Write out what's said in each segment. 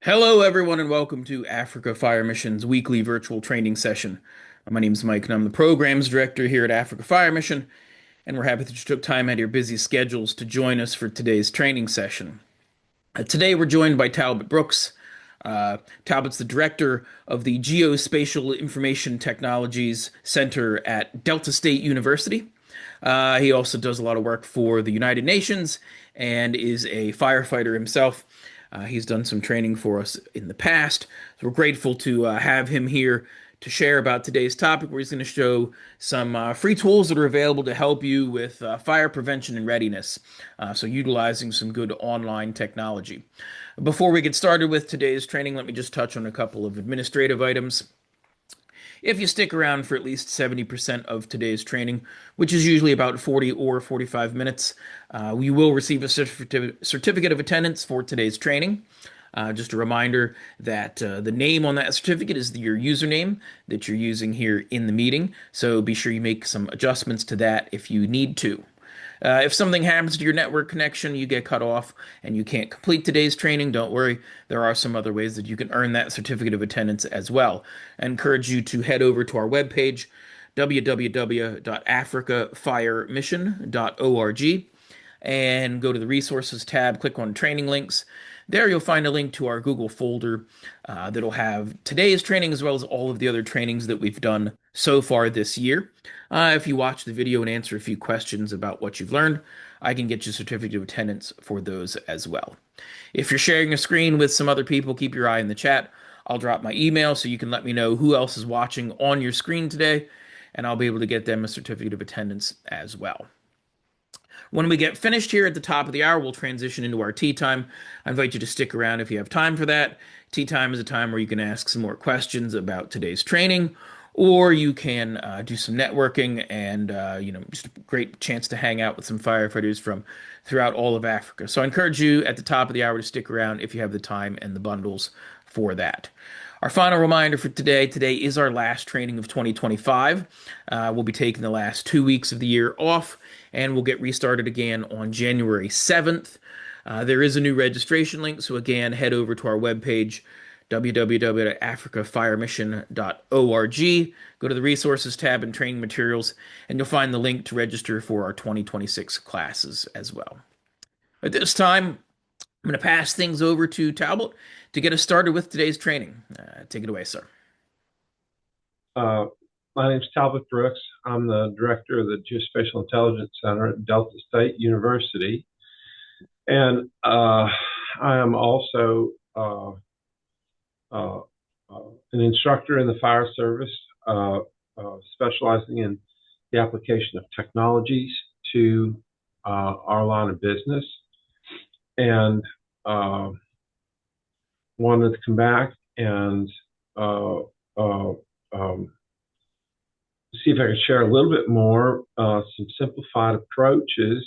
Hello, everyone, and welcome to Africa Fire Mission's weekly virtual training session. My name is Mike, and I'm the programs director here at Africa Fire Mission, and we're happy that you took time out of your busy schedules to join us for today's training session. Today, we're joined by Talbot Brooks. Talbot's the director of the Geospatial Information Technologies Center at Delta State University. He also does a lot of work for the United Nations and is a firefighter himself. He's done some training for us in the past, so we're grateful to have him here to share about today's topic, where he's going to show some free tools that are available to help you with fire prevention and readiness. So, utilizing some good online technology. Before we get started with today's training, let me just touch on a couple of administrative items. If you stick around for at least 70% of today's training, which is usually about 40 or 45 minutes, you will receive a certificate of attendance for today's training. Just a reminder that the name on that certificate is your username that you're using here in the meeting, so be sure you make some adjustments to that if you need to. If something happens to your network connection, you get cut off, and you can't complete today's training, don't worry. There are some other ways that you can earn that certificate of attendance as well. I encourage you to head over to our webpage, www.africafiremission.org, and go to the resources tab, click on training links. There you'll find a link to our Google folder that'll have today's training as well as all of the other trainings that we've done so far this year. If you watch the video and answer a few questions about what you've learned, I can get you a certificate of attendance for those as well. If you're sharing a screen with some other people, keep your eye in the chat. I'll drop my email so you can let me know who else is watching on your screen today, and I'll be able to get them a certificate of attendance as well. When we get finished here at the top of the hour, we'll transition into our tea time. I invite you to stick around if you have time for that. Tea time is a time where you can ask some more questions about today's training, or you can do some networking and just a great chance to hang out with some firefighters from throughout all of Africa. So I encourage you at the top of the hour to stick around if you have the time and the bundles for that. Our final reminder for today is our last training of 2025. We'll be taking the last 2 weeks of the year off, and we'll get restarted again on January 7th. There is a new registration link, so again, head over to our webpage, www.africafiremission.org. Go to the resources tab and training materials, and you'll find the link to register for our 2026 classes as well. At this time, I'm going to pass things over to Talbot to get us started with today's training. Take it away, sir. Uh, my name is Talbot Brooks. I'm the director of the Geospatial Intelligence Center at Delta State University. And I am also an instructor in the fire service, specializing in the application of technologies to our line of business. And wanted to come back and see if I could share a little bit more some simplified approaches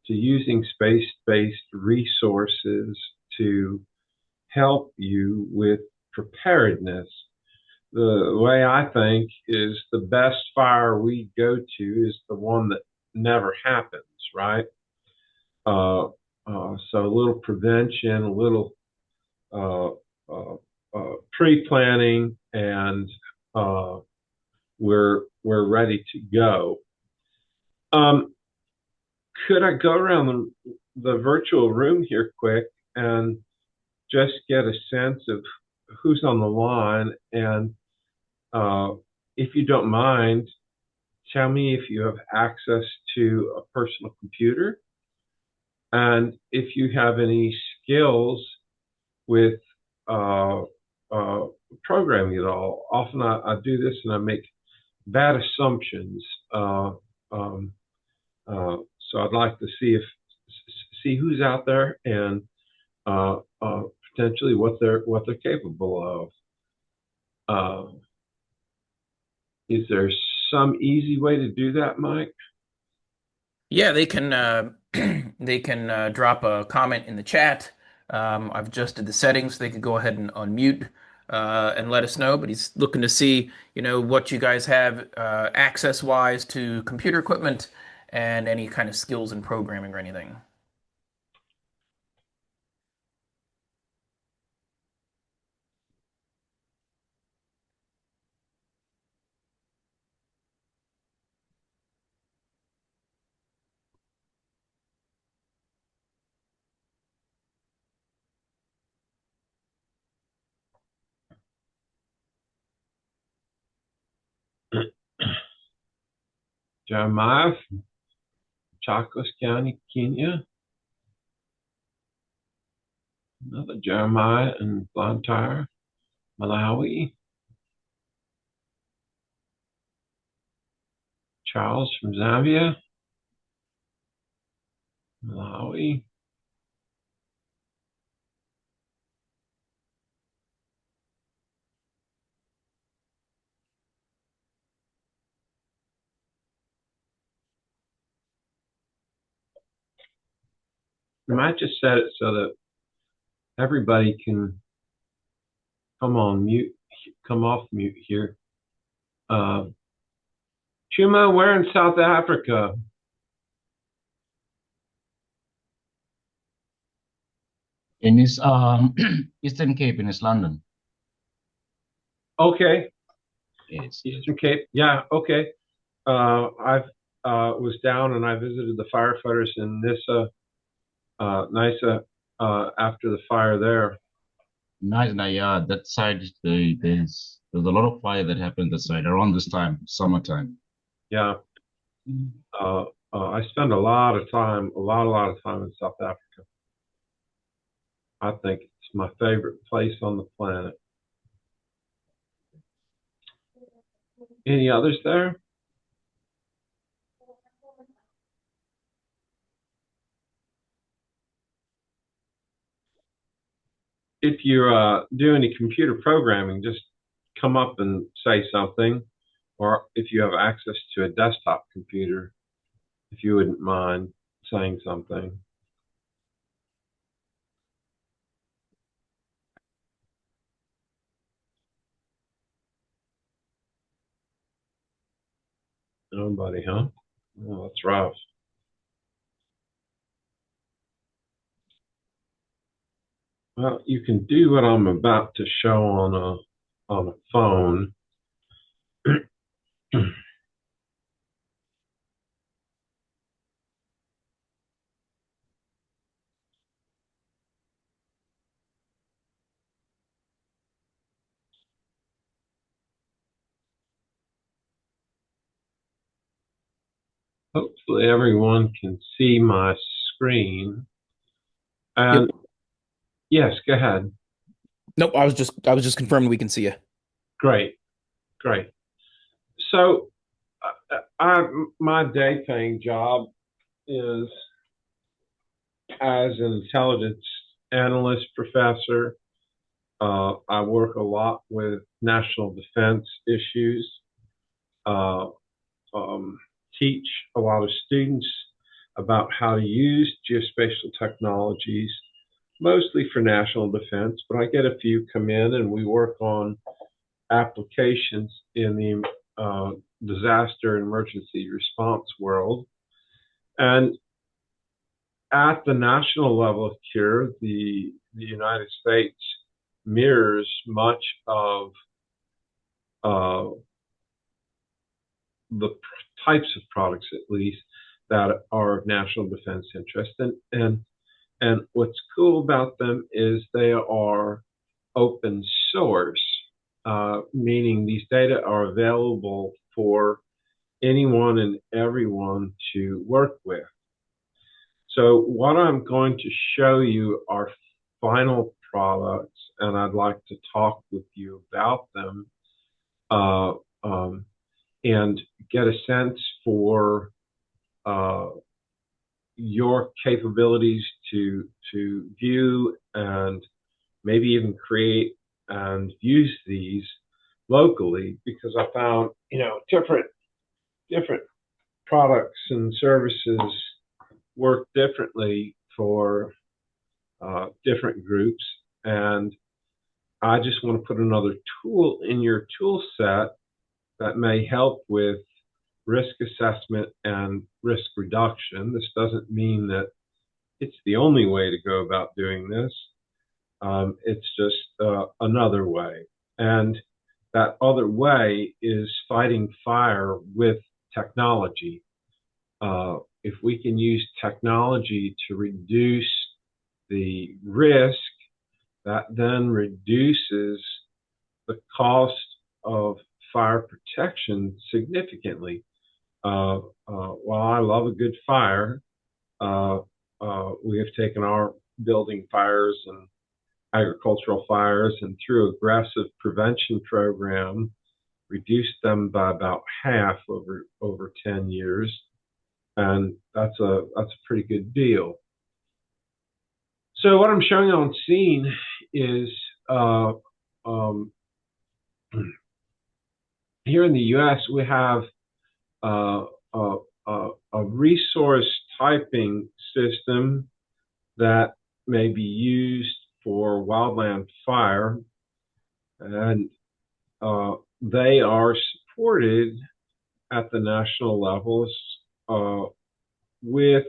to using space-based resources to help you with preparedness. The way I think is the best fire we go to is the one that never happens, right? So a little prevention, a little pre-planning, and we're ready to go. Could I go around the virtual room here quick and just get a sense of who's on the line? And if you don't mind, tell me if you have access to a personal computer, and if you have any skills with programming at all. Often I do this and I make bad assumptions. So I'd like to see who's out there and potentially what they're capable of. Is there some easy way to do that, Mike? Yeah, they can they can drop a comment in the chat. I've adjusted the settings. They could go ahead and unmute and let us know. But he's looking to see, what you guys have access-wise to computer equipment and any kind of skills in programming or anything. Jeremiah from Chacos County, Kenya. Another Jeremiah in Blantyre, Malawi. Charles from Zambia, Malawi. I might just set it so that everybody can come on mute, come off mute here. Chuma, where in South Africa? In his Eastern Cape, in East London. Okay. Yes. Eastern Cape. Yeah. Okay. I was down and I visited the firefighters in Nyasa, after the fire there. Nice. Now, yeah, that side, there's a lot of fire that happened that side around this time, summertime. Yeah. I spend a lot of time in South Africa. I think it's my favorite place on the planet. Any others there? If you do any computer programming, just come up and say something. Or if you have access to a desktop computer, if you wouldn't mind saying something. Nobody, huh? Oh, that's rough. Well, you can do what I'm about to show on a phone. Hopefully everyone can see my screen. And Yep. yes, go ahead. Nope, I was just confirming we can see you. Great, great. So, my day paying job is as an intelligence analyst professor. I work a lot with national defense issues, uh, teach a lot of students about how to use geospatial technologies, mostly for national defense, but I get a few come in and we work on applications in the disaster and emergency response world. And at the national level here, the United States mirrors much of the types of products, at least, that are of national defense interest. And what's cool about them is they are open source, meaning these data are available for anyone and everyone to work with. So what I'm going to show you are final products, and I'd like to talk with you about them and get a sense for your capabilities to view and maybe even create and use these locally, because I found different products and services work differently for different groups, and I just want to put another tool in your tool set that may help with risk assessment and risk reduction. This doesn't mean that it's the only way to go about doing this. It's just another way. And that other way is fighting fire with technology. If we can use technology to reduce the risk, that then reduces the cost of fire protection significantly. While I love a good fire, uh, we have taken our building fires and agricultural fires and through aggressive prevention program reduced them by about half over 10 years, and that's a pretty good deal. So what I'm showing on scene is um, here in the U.S. we have uh, a, a resource typing system that may be used for wildland fire, and they are supported at the national levels uh, with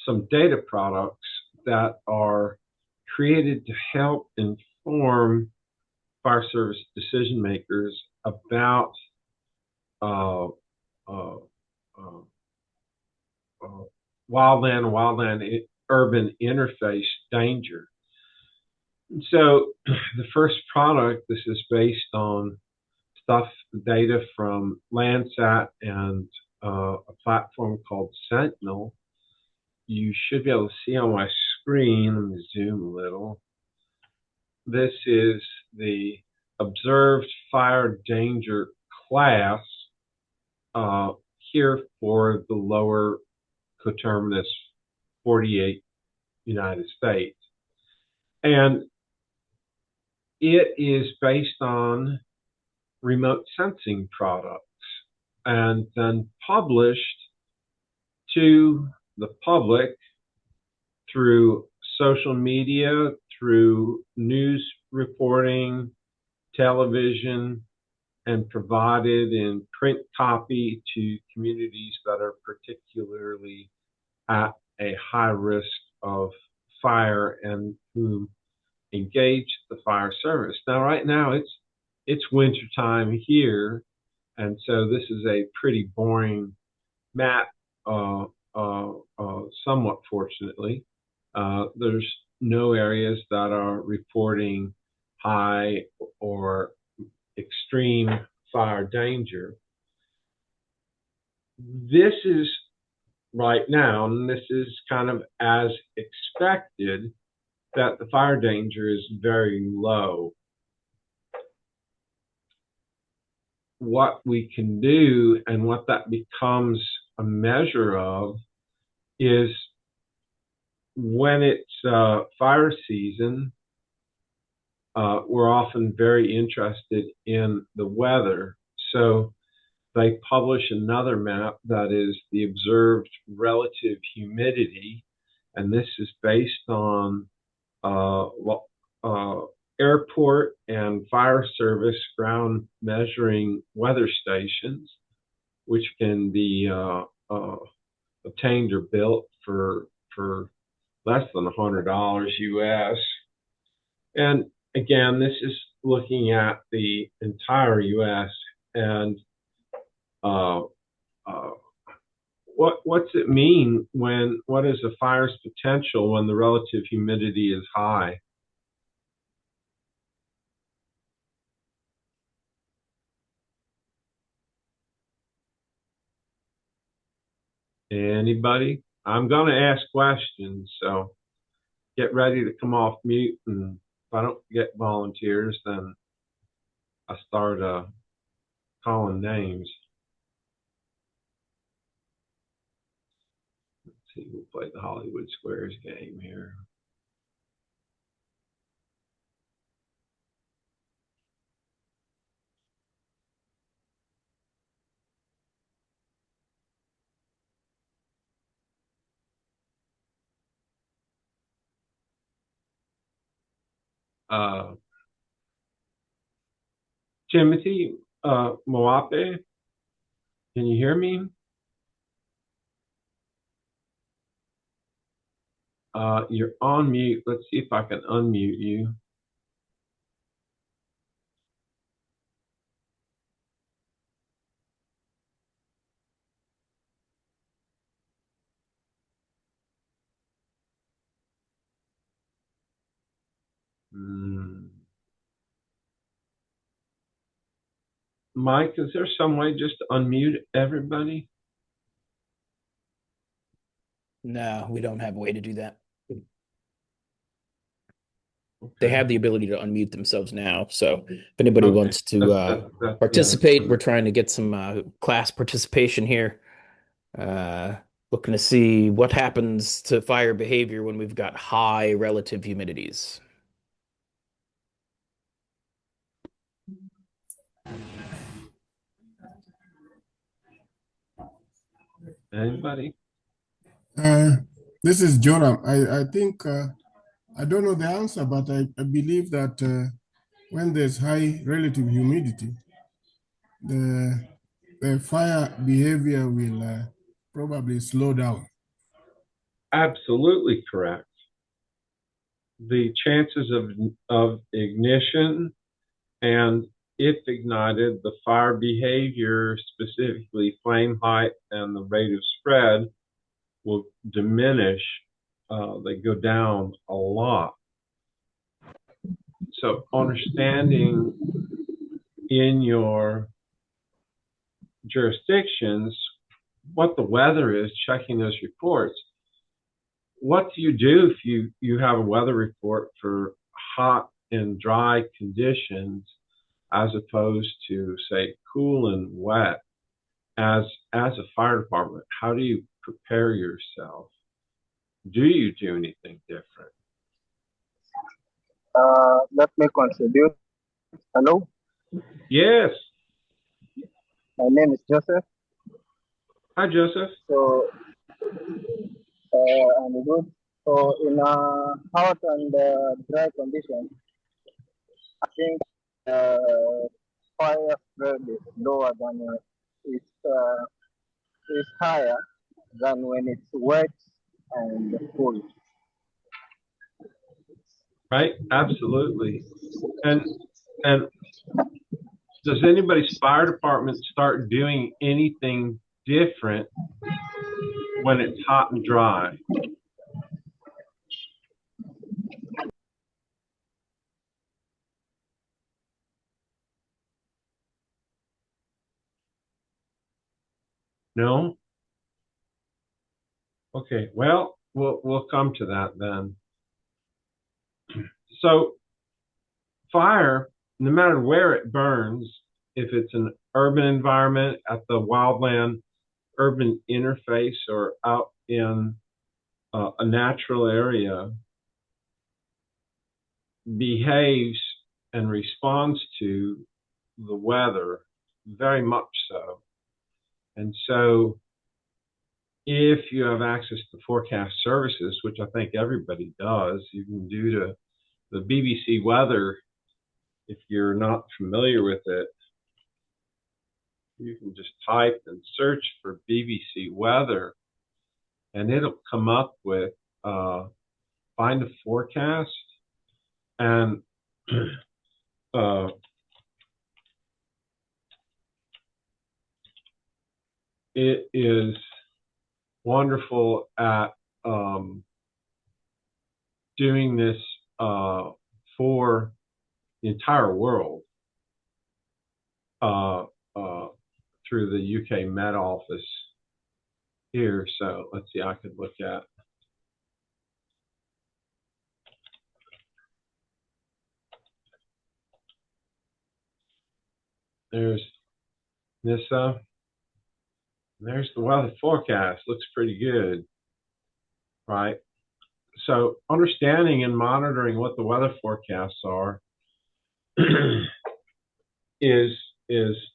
some data products that are created to help inform fire service decision makers about uh, uh, uh, uh, wildland urban interface danger. And so the first product, this is based on stuff, data from Landsat and a platform called Sentinel. You should be able to see on my screen. Let me zoom a little. This is the observed fire danger class here for the lower coterminous 48 United States. And it is based on remote sensing products and then published to the public through social media, through news reporting, television, and provided in print copy to communities that are particularly at a high risk of fire and who engage the fire service. Now, right now it's winter time here, and so this is a pretty boring map. Somewhat fortunately, there's no areas that are reporting high or extreme fire danger. This is right now, and this is kind of as expected, that the fire danger is very low. What we can do and what that becomes a measure of is when it's fire season, we're often very interested in the weather. So they publish another map that is the observed relative humidity, and this is based on airport and fire service ground measuring weather stations, which can be obtained or built for less than $100 US. And again, this is looking at the entire US and what's it mean what is a fire's potential when the relative humidity is high? Anybody? I'm going to ask questions, so get ready to come off mute. And if I don't get volunteers, then I start calling names. Let's see, we'll play the Hollywood Squares game here. Timothy Moape, can you hear me? You're on mute. Let's see if I can unmute you. Mike, is there some way just to unmute everybody? No, we don't have a way to do that. They Okay. have the ability to unmute themselves now. So if anybody Okay. wants to Yeah, that's participate, we're fine. trying to get some class participation here. Uh, Looking to see what happens to fire behavior when we've got high relative humidities. Anybody? Uh, this is Joram. I think I don't know the answer, but I believe that when there's high relative humidity, the the fire behavior will probably slow down. Absolutely correct. The chances of ignition and, if ignited, the fire behavior, specifically flame height and the rate of spread, will diminish. They go down a lot. So understanding in your jurisdictions what the weather is, checking those reports. What do you do if you have a weather report for hot and dry conditions as opposed to, say, cool and wet? As a fire department, how do you prepare yourself? Do you do anything different? Let me contribute. Hello, Yes. my name is Joseph. Hi, Joseph. So I'm good. So in hot and dry conditions, I think fire spread is lower than is higher than when it's wet and cool. Right? Absolutely. And does anybody's fire department start doing anything different when it's hot and dry? No? Okay. Well, we'll come to that then. So fire, no matter where it burns, if it's an urban environment at the wildland urban interface or out in a natural area, behaves and responds to the weather very much so. And so if you have access to forecast services, which I think everybody does, you can do to the BBC weather. If you're not familiar with it, you can just type and search for BBC weather, and it'll come up with find a forecast, and it is wonderful at doing this for the entire world through the UK Met Office here. So let's see, I could look at. There's NISA. There's the weather forecast. Looks pretty good, right? So understanding and monitoring what the weather forecasts are is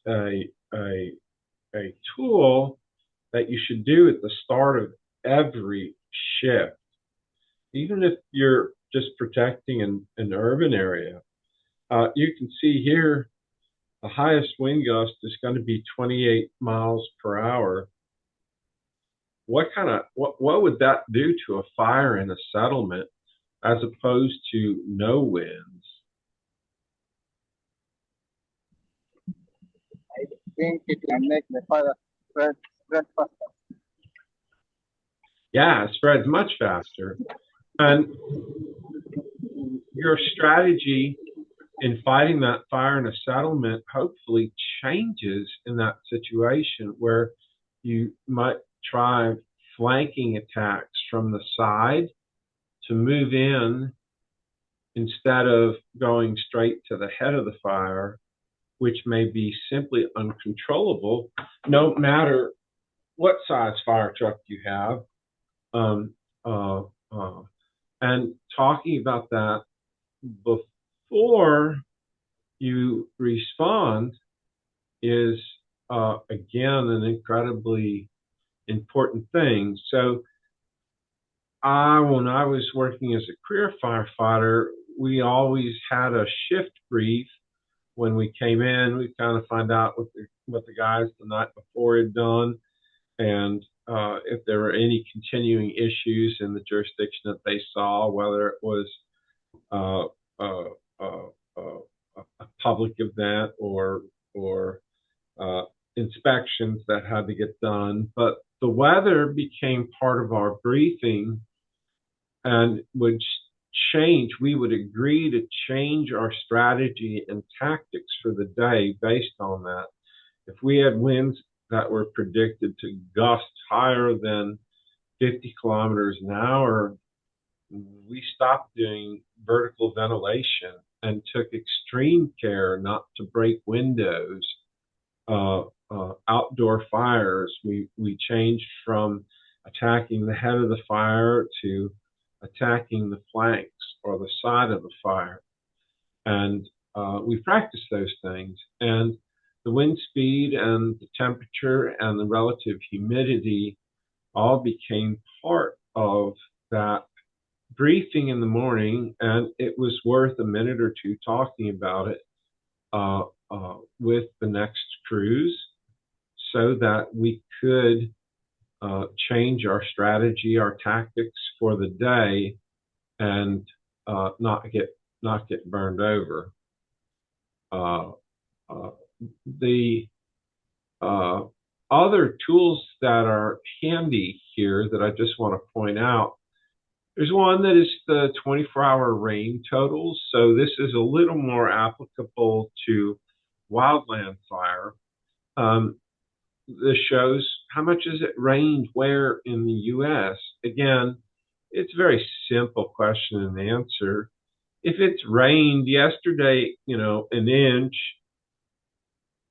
a tool that you should do at the start of every shift, even if you're just protecting an urban area. You can see here the highest wind gust is going to be 28 miles per hour. What would that do to a fire in a settlement as opposed to no winds? I think it can make the fire spread faster. Yeah, it spreads much faster. And your strategy in fighting that fire in a settlement hopefully changes in that situation where you might try flanking attacks from the side to move in instead of going straight to the head of the fire, which may be simply uncontrollable, no matter what size fire truck you have. And talking about that before you respond is, again, an incredibly important thing. So when I was working as a career firefighter, we always had a shift brief. When we came in, we kind of find out what the guys the night before had done, and if there were any continuing issues in the jurisdiction that they saw, whether it was a public event or inspections that had to get done. But the weather became part of our briefing and would change. We would agree to change our strategy and tactics for the day based on that. If we had winds that were predicted to gust higher than 50 kilometers an hour, we stopped doing vertical ventilation and took extreme care not to break windows. Outdoor fires, we changed from attacking the head of the fire to attacking the flanks or the side of the fire. And we practiced those things. And the wind speed and the temperature and the relative humidity all became part of that briefing in the morning, and it was worth a minute or two talking about it with the next crews so that we could change our strategy, our tactics for the day, and not get burned over. The other tools that are handy here that I just want to point out, there's one that is the 24-hour rain totals. So this is a little more applicable to wildland fire. This shows how much has it rained where in the U.S. Again, it's a very simple question and answer. If it's rained yesterday, an inch,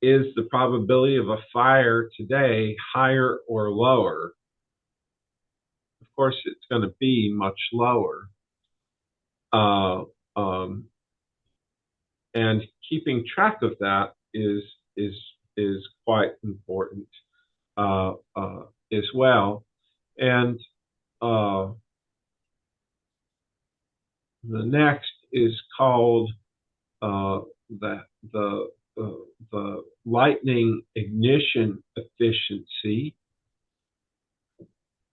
is the probability of a fire today higher or lower? Of course, it's going to be much lower. And keeping track of that is quite important as well. And the next is called the lightning ignition efficiency.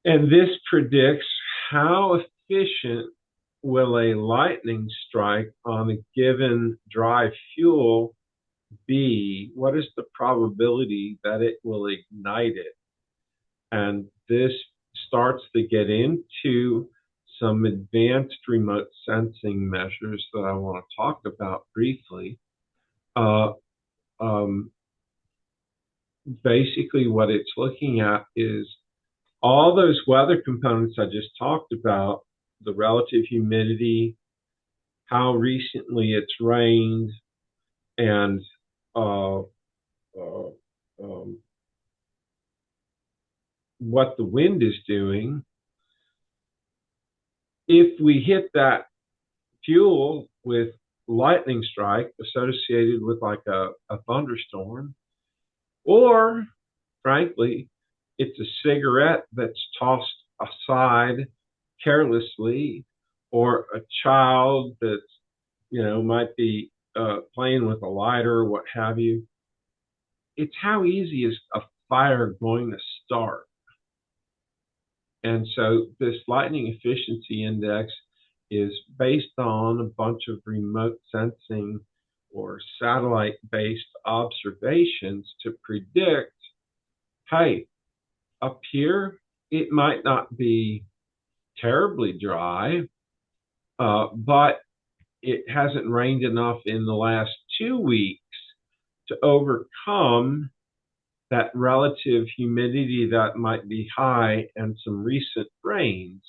And this predicts how efficient will a lightning strike on a given dry fuel be? What is the probability that it will ignite it? And this starts to get into some advanced remote sensing measures that I want to talk about briefly. Basically, what it's looking at is all those weather components I just talked about, the relative humidity, how recently it's rained, and what the wind is doing. If we hit that fuel with lightning strike associated with like a thunderstorm, or frankly, it's a cigarette that's tossed aside carelessly, or a child that's, might be playing with a lighter or what have you. It's how easy is a fire going to start? And so this lightning efficiency index is based on a bunch of remote sensing or satellite-based observations to predict, hey, up here, it might not be terribly dry, but it hasn't rained enough in the last 2 weeks to overcome that relative humidity that might be high and some recent rains,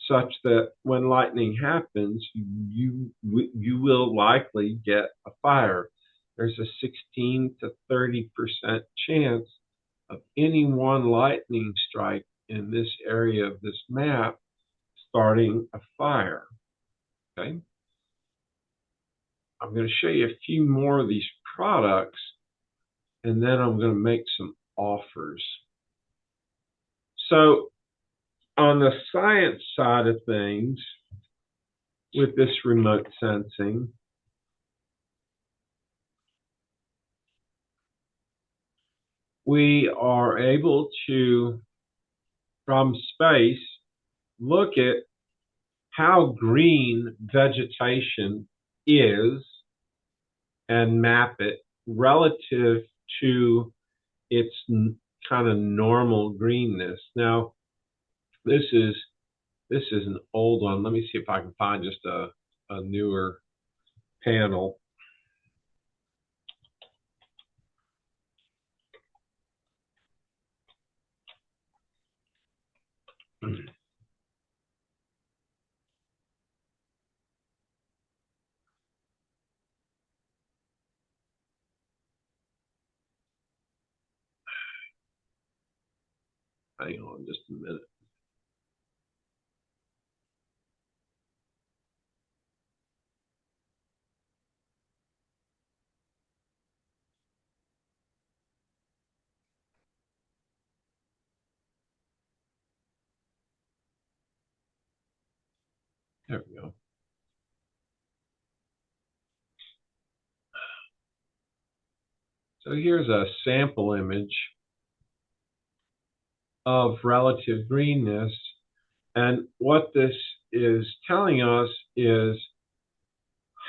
such that when lightning happens, you will likely get a fire. There's a 16 to 30% chance of any one lightning strike in this area of this map starting a fire. Okay. I'm going to show you a few more of these products, and then I'm going to make some offers. So on the science side of things, with this remote sensing, we are able to, from space, look at how green vegetation is and map it relative to its kind of normal greenness. Now, this is an old one. Let me see if I can find just a newer panel. Hang on just a minute. There we go. So here's a sample image of relative greenness. And what this is telling us is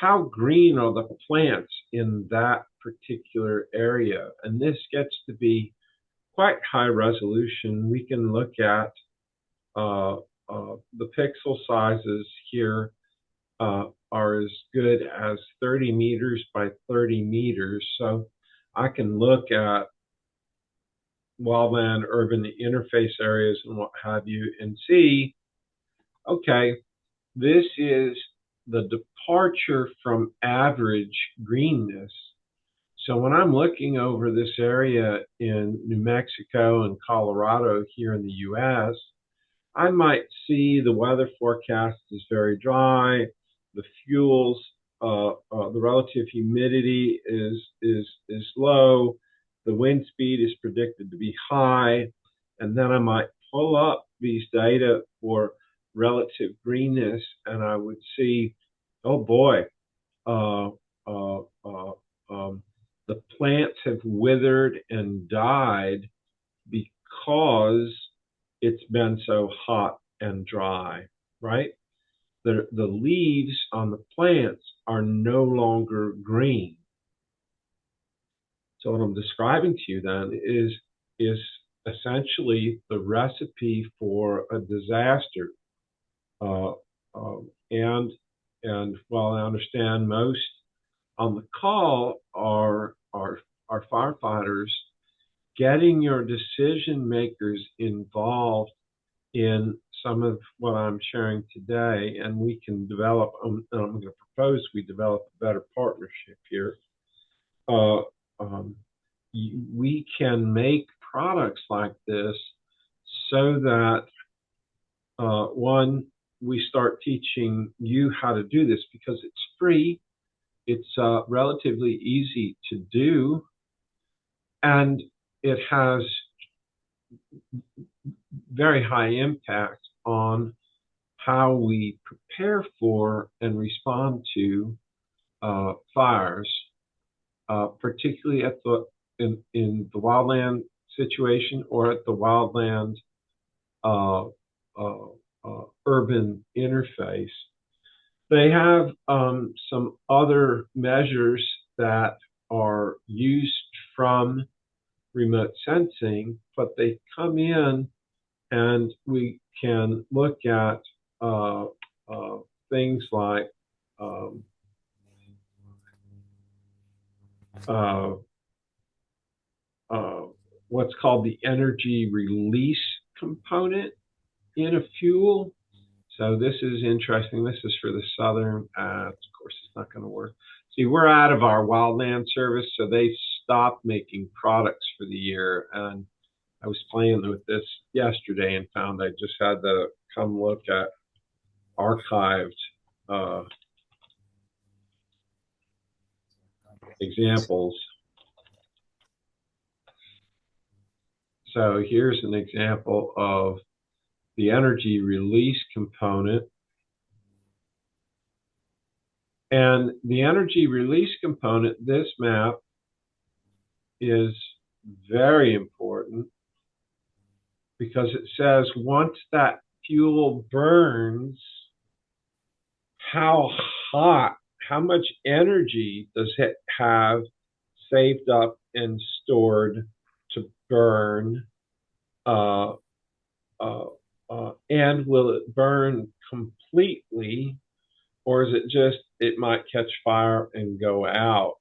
how green are the plants in that particular area. And this gets to be quite high resolution. We can look at the pixel sizes here are as good as 30 meters by 30 meters. So I can look at wildland urban interface areas and what have you and see, okay, this is the departure from average greenness. So when I'm looking over this area in New Mexico and Colorado here in the US, I might see the weather forecast is very dry, the fuels, the relative humidity is low, the wind speed is predicted to be high, and then I might pull up these data for relative greenness, and I would see, oh boy, the plants have withered and died because it's been so hot and dry, right? The leaves on the plants are no longer green. So what I'm describing to you then is essentially the recipe for a disaster. And while I understand most on the call are firefighters, getting your decision makers involved in some of what I'm sharing today, and we can develop, and I'm going to propose we develop a better partnership here. We can make products like this so that, one, we start teaching you how to do this because it's free, it's relatively easy to do, and it has very high impact on how we prepare for and respond to fires, particularly at in the wildland situation or at the wildland urban interface. They have some other measures that are used from remote sensing, but they come in and we can look at things like what's called the energy release component in a fuel. So this is interesting. This is for the southern. Of course, it's not going to work. See, we're out of our wildland service, so they stopped making products for the year. And I was playing with this yesterday and found I just had to come look at archived examples. So here's an example of the energy release component. And the energy release component, this map, is very important because it says once that fuel burns, how hot, how much energy does it have saved up and stored to burn? And will it burn completely, or is it just, it might catch fire and go out?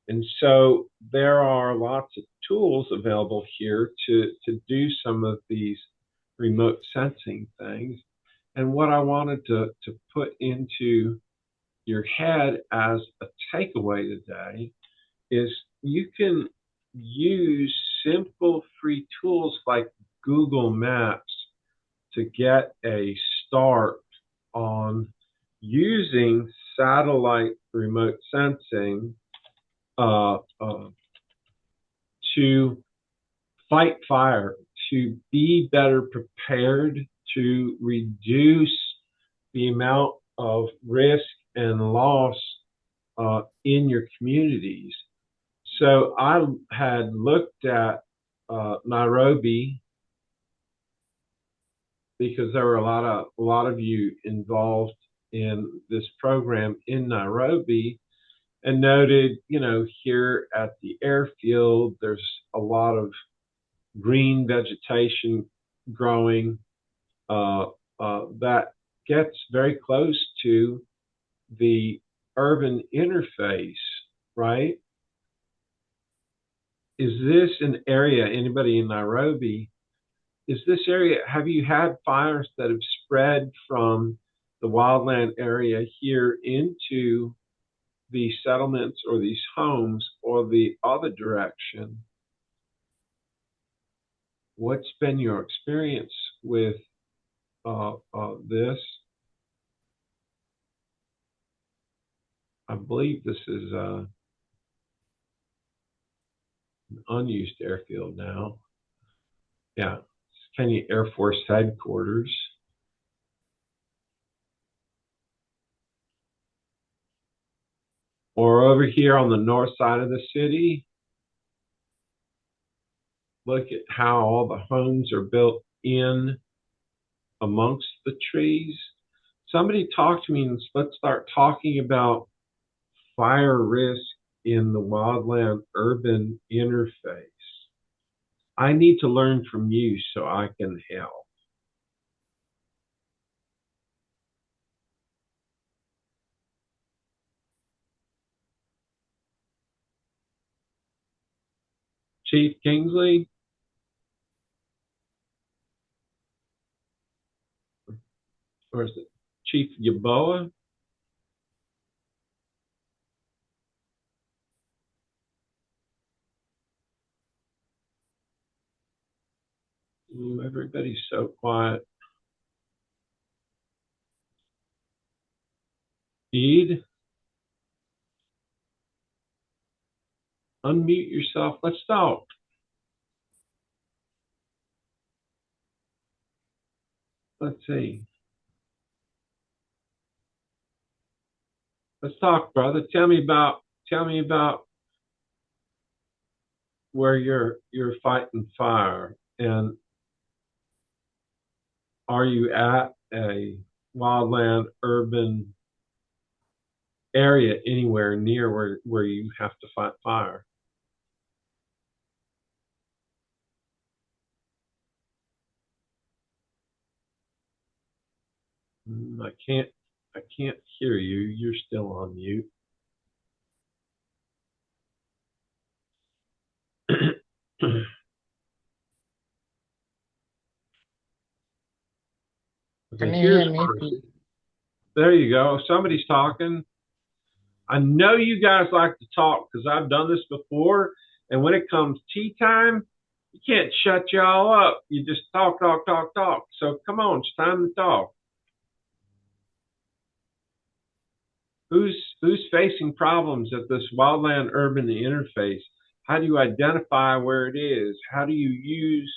And so there are lots of tools available here to do some of these remote sensing things. And what I wanted to put into your head as a takeaway today is you can use simple free tools like Google Maps to get a start on using satellite remote sensing to fight fire, to be better prepared, to reduce the amount of risk and loss in your communities. So I had looked at Nairobi because there were a lot of you involved in this program in Nairobi, and noted, here at the airfield, there's a lot of green vegetation growing that gets very close to the urban interface, right? Is this an area, anybody in Nairobi, is this area, have you had fires that have spread from the wildland area here into the settlements or these homes, or the other direction? What's been your experience with this? I believe this is an unused airfield now. Yeah, it's Kenya Air Force Headquarters. Or over here on the north side of the city, look at how all the homes are built in amongst the trees. Somebody talk to me and let's start talking about fire risk in the wildland urban interface. I need to learn from you so I can help. Chief Kingsley? Or is it Chief Yaboa? Ooh, everybody's so quiet. Ede? Unmute yourself. Let's talk. Let's see. Let's talk, brother. Tell me about where you're fighting fire, and are you at a wildland urban area anywhere near where you have to fight fire? I can't hear you. You're still on mute. Can Okay, you here's hear a me? person. There you go. Somebody's talking. I know you guys like to talk because I've done this before. And when it comes tea time, you can't shut y'all up. You just talk, talk, talk, talk. So come on, it's time to talk. Who's facing problems at this wildland urban interface? How do you identify where it is? How do you use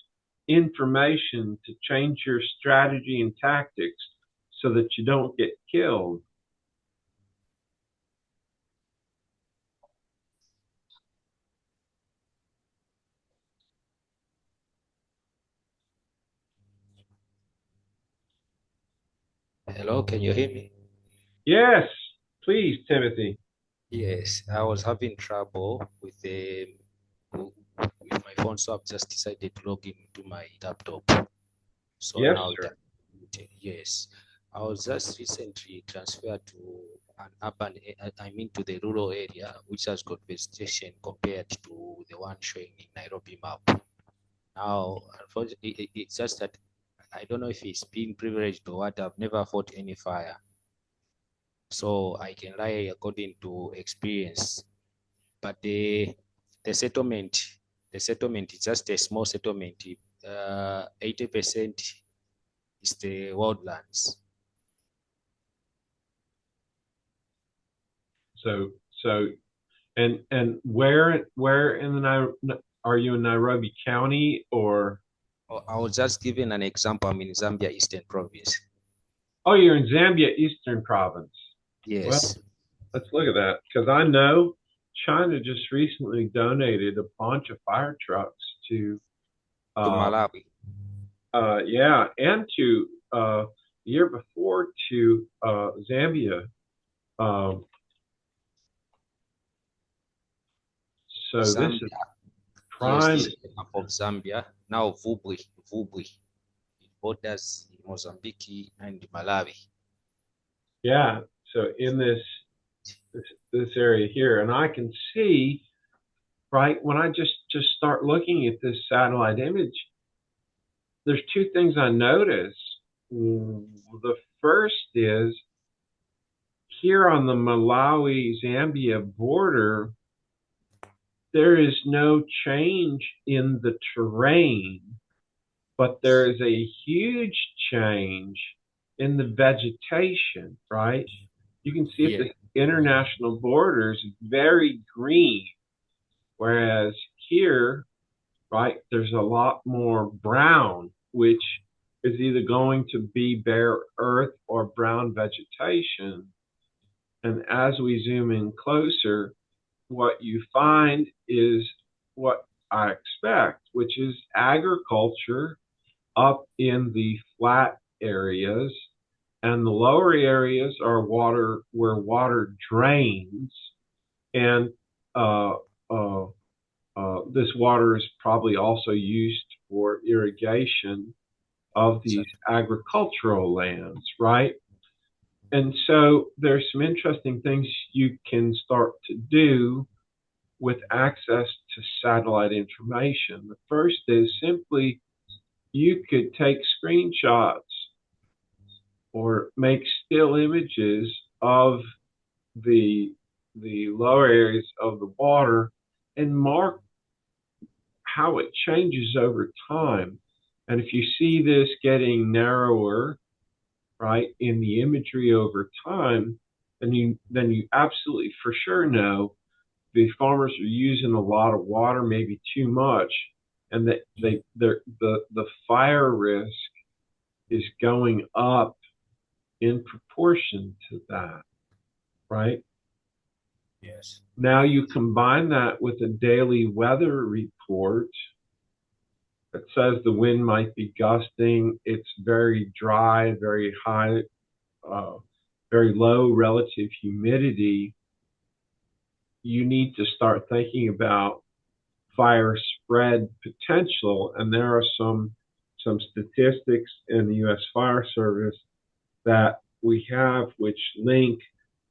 information to change your strategy and tactics so that you don't get killed? Hello, can you hear me? Yes, please, Timothy. Yes, I was having trouble with my phone, so I've just decided to log into my laptop. So Yes, now sir. yes, I was just recently transferred to an urban, I mean to the rural area, which has got vegetation compared to the one showing in Nairobi map. Now, unfortunately, it's just that I don't know if it's being privileged or what. I've never fought any fire. So I can lie according to experience. But the settlement, the settlement is just a small settlement. 80% is the wildlands. So and where in the are you in Nairobi County or? I was just giving an example. I'm in Zambia Eastern Province. Oh, you're in Zambia Eastern Province. Well, Yes. let's look at that because I know China just recently donated a bunch of fire trucks to, To uh, Malawi. yeah, and to the year before to Zambia. Um, so this is Zambia. Yes, prime. this is the map of Zambia. Now Vubwi. It borders Mozambique and Malawi. Yeah. So in this area here, and I can see right when I just start looking at this satellite image, there's two things I notice. The first is here on the Malawi Zambia border, there is no change in the terrain, but there is a huge change in the vegetation, right? You can see at Yeah. the international borders, very green, whereas here, right, there's a lot more brown, which is either going to be bare earth or brown vegetation. And as we zoom in closer, what you find is what I expect, which is agriculture up in the flat areas, and the lower areas are water where water drains, and uh, uh, this water is probably also used for irrigation of these agricultural lands, right? And so there's some interesting things you can start to do with access to satellite information. The first is simply you could take screenshots or make still images of the lower areas of the water and mark how it changes over time. And if you see this getting narrower, right, in the imagery over time, then you absolutely for sure know the farmers are using a lot of water, maybe too much, and that the fire risk is going up in proportion to that, right? Yes. Now you combine that with a daily weather report that says the wind might be gusting, it's very dry, very high, uh, very low relative humidity. You need to start thinking about fire spread potential, and there are some statistics in the U.S. Fire Service that we have which link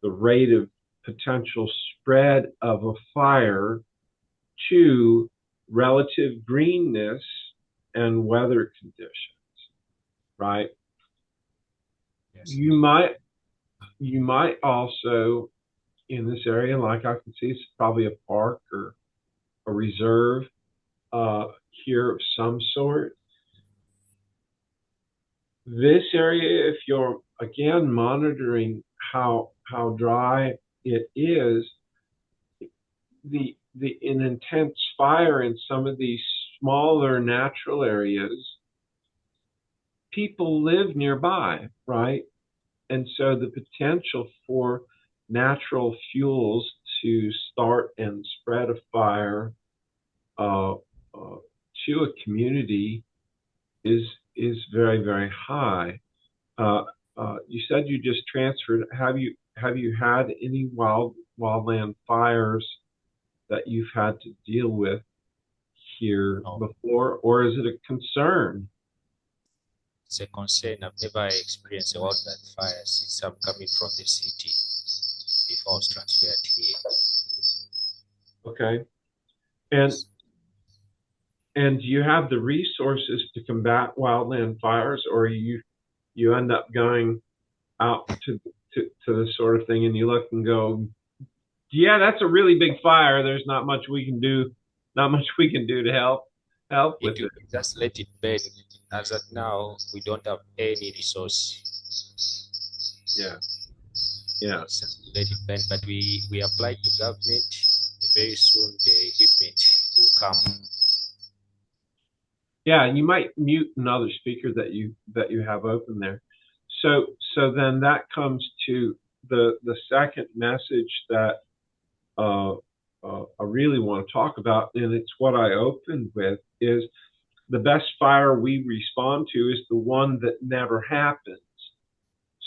the rate of potential spread of a fire to relative greenness and weather conditions, right? Yes. You might also, in this area, like I can see, it's probably a park or a reserve here of some sort. This area, if you're again monitoring how dry it is, an intense fire in some of these smaller natural areas, people live nearby, right? And so the potential for natural fuels to start and spread a fire to a community is very, very high. You said you just transferred. Have you had any wildland fires that you've had to deal with here No. before, or is it a concern? It's a concern. I've never experienced a wildland fire since I'm coming from the city before I was transferred here. Okay. And do you have the resources to combat wildland fires, or you end up going out to this sort of thing and you look and go, yeah, that's a really big fire. There's not much we can do, to help with it. Just let it burn. As of now, we don't have any resource. Yeah. Just let it burn. But we applied to government. Very soon the equipment will come. Yeah, you might mute another speaker that you have open there. So then that comes to the second message that I really want to talk about, and it's what I opened with, is the best fire we respond to is the one that never happens.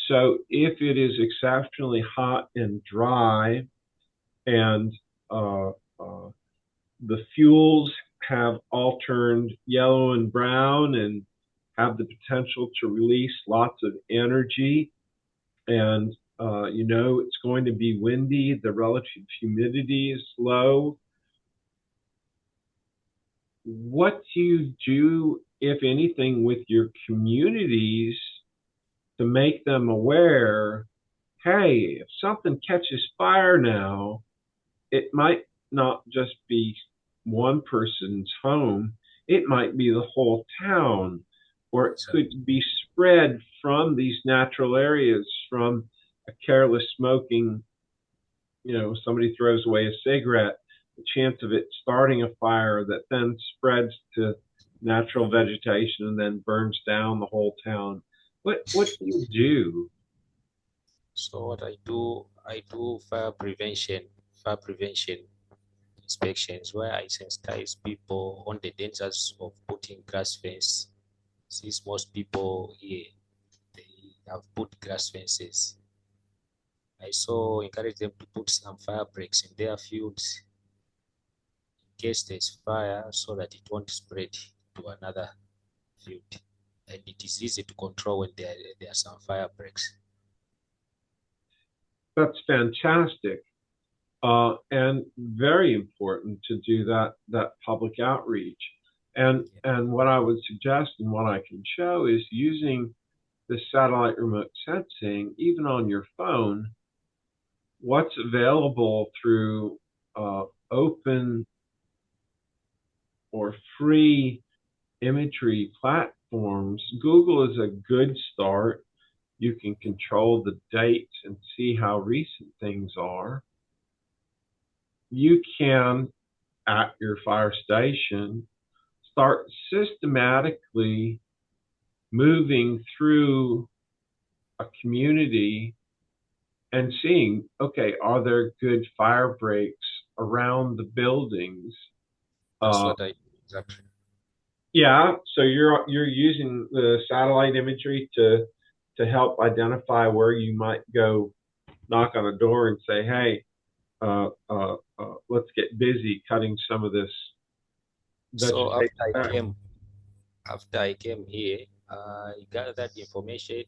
So if it is exceptionally hot and dry, and the fuels have all turned yellow and brown and have the potential to release lots of energy, and it's going to be windy, the relative humidity is low. What do you do, if anything, with your communities to make them aware, hey, if something catches fire now, it might not just be one person's home, it might be the whole town, or it could be spread from these natural areas, from a careless smoking, somebody throws away a cigarette, the chance of it starting a fire that then spreads to natural vegetation and then burns down the whole town. What do you do? So what I do fire prevention inspections, where I sensitize people on the dangers of putting grass fence. Since most people here, they have put grass fences, I so encourage them to put some fire breaks in their fields in case there's fire, so that it won't spread to another field. And it is easy to control when there are some fire breaks. That's fantastic. And very important to do that public outreach. And what I would suggest and what I can show is using the satellite remote sensing, even on your phone, what's available through open or free imagery platforms. Google is a good start. You can control the dates and see how recent things are. You can, at your fire station, start systematically moving through a community and seeing, okay, are there good fire breaks around the buildings? That's what I do exactly. Yeah, so you're using the satellite imagery to help identify where you might go knock on a door and say, hey, let's get busy cutting some of this vegetation. So after I came here, I gathered information.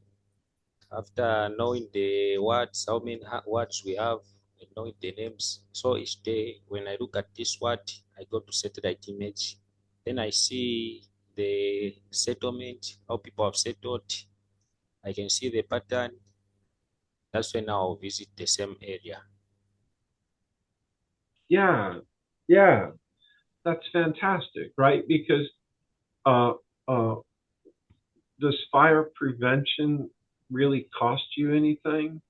After knowing the words, how many words we have, and knowing the names. So each day when I look at this word, I go to satellite image. Then I see the settlement, how people have settled. I can see the pattern. That's when I'll visit the same area. Yeah, yeah, that's fantastic, right? Because uh, uh, does fire prevention really cost you anything?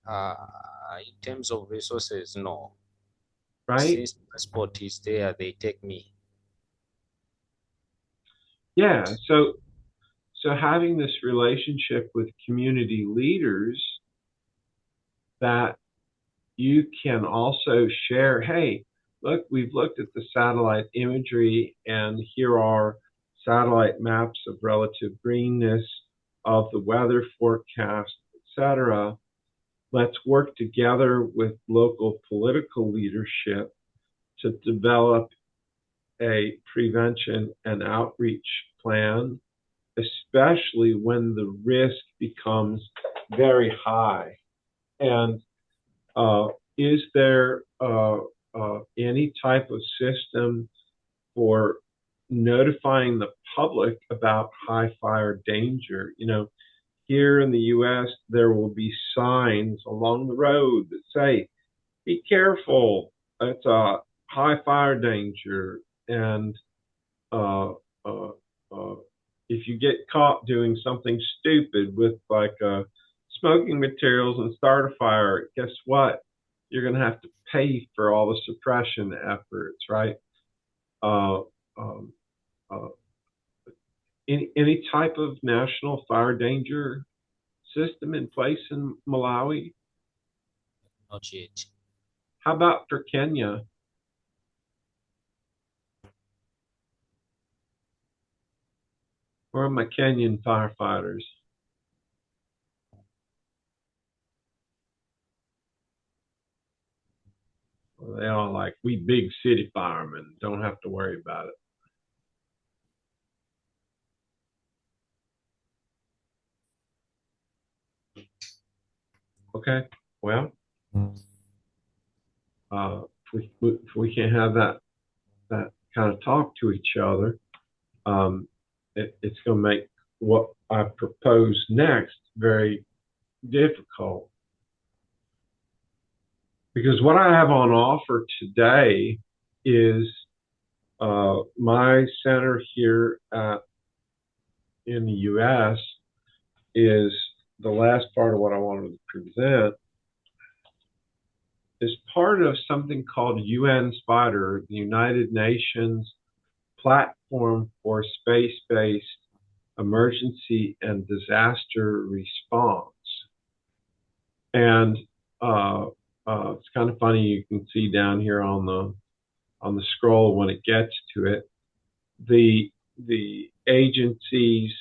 In terms of resources, no. Right? Since transport is there, they take me. Yeah. So having this relationship with community leaders that you can also share, hey, look, we've looked at the satellite imagery and here are satellite maps of relative greenness of the weather forecast, etc. Let's work together with local political leadership to develop a prevention and outreach plan, especially when the risk becomes very high. And is there any type of system for notifying the public about high fire danger? You know, here in the US, there will be signs along the road that say, be careful, it's a high fire danger. And uh, uh, uh, if you get caught doing something stupid with like smoking materials and start a fire, guess what? You're going to have to pay for all the suppression efforts, right? Uh, um, uh, any type of national fire danger system in place in Malawi? Not yet. How about for Kenya? Where are my Kenyan firefighters? Well, they all like, we big city firemen, don't have to worry about it. Okay, well, if we can't have that kind of talk to each other, it's going to make what I propose next very difficult. Because what I have on offer today is my center here in the U.S. is the last part of what I wanted to present is part of something called UN Spider, the United Nations Platform for Space-Based Emergency and Disaster Response. And it's kind of funny, you can see down here on the scroll when it gets to it, the agencies,